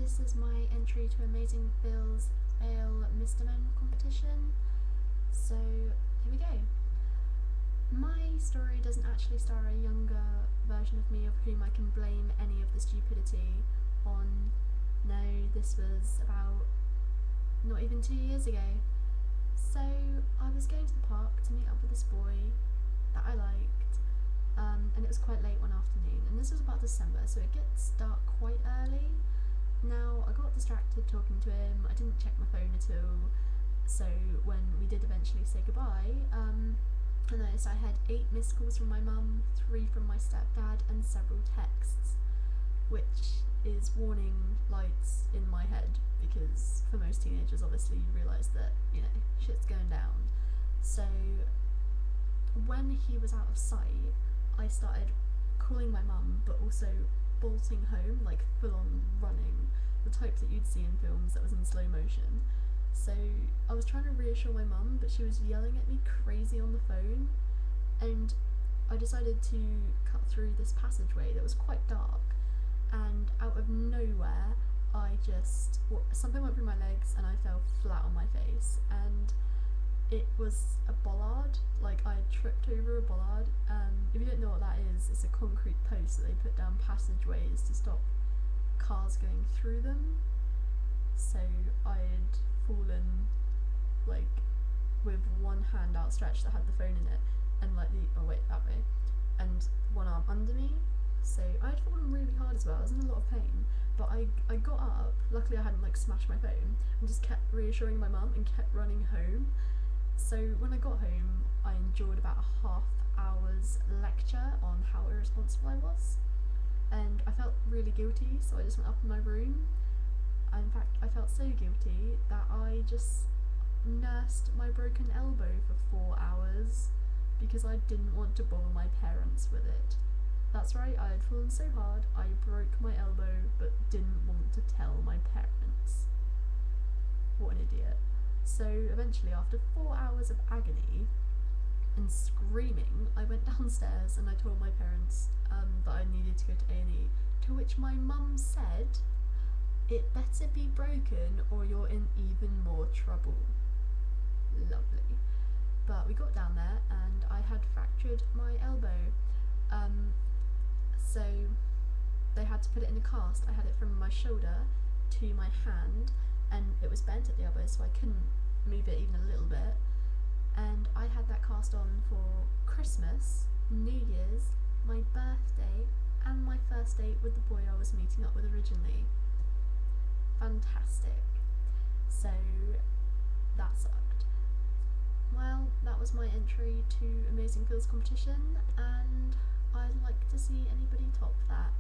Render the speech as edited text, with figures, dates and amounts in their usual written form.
this is my entry to Amazing Phil's Ale Mr. Men competition. So here we go. My story doesn't actually star a younger version of me of whom I can blame any of the stupidity on. No, this was about not even 2 years ago. So I was going to the park to meet up with this boy that I liked, and it was quite late one afternoon, and this was about December, so it gets dark quite early. Now, I got distracted talking to him, I didn't check my phone at all, so when we did eventually say goodbye, I noticed I had 8 missed calls from my mum, 3 from my stepdad, and several texts, which is warning lights in my head, because for most teenagers, obviously, you realise that, shit's going down. So when he was out of sight, I started calling my mum, but also bolting home, like full on running, the type that you'd see in films that was in slow motion. So I was trying to reassure my mum, but she was yelling at me crazy on the phone, and I decided to cut through this passageway that was quite dark, and out of nowhere something went through my legs and I fell flat on my face, and it was a bollard. Like, I tripped over a bollard. If you don't know what that is, it's a concrete post that they put down passageways to stop cars going through them. So I had fallen, like, with one hand outstretched that had the phone in it, and that way, and one arm under me. So I had fallen really hard as well. I was in a lot of pain, but I got up. Luckily I hadn't smashed my phone, and just kept reassuring my mum and kept running home. So when I got home, I endured about a half hour's lecture on how irresponsible I was, and I felt really guilty, so I just went up in my room. In fact, I felt so guilty that I just nursed my broken elbow for 4 hours because I didn't want to bother my parents with it. That's right, I had fallen so hard I broke my elbow but didn't want to tell my parents. What an idiot. So eventually, after 4 hours of agony and screaming, I went downstairs and I told my parents that I needed to go to A&E, to which my mum said, "It better be broken or you're in even more trouble." Lovely. But we got down there and I had fractured my elbow. So they had to put it in a cast. I had it from my shoulder to my hand, and it was bent at the elbow, so I couldn't move it even a little bit. And I had that cast on for Christmas, New Year's, my birthday, and my first date with the boy I was meeting up with originally. Fantastic. So that sucked. Well, that was my entry to Amazing Phil's competition, and I'd like to see anybody top that.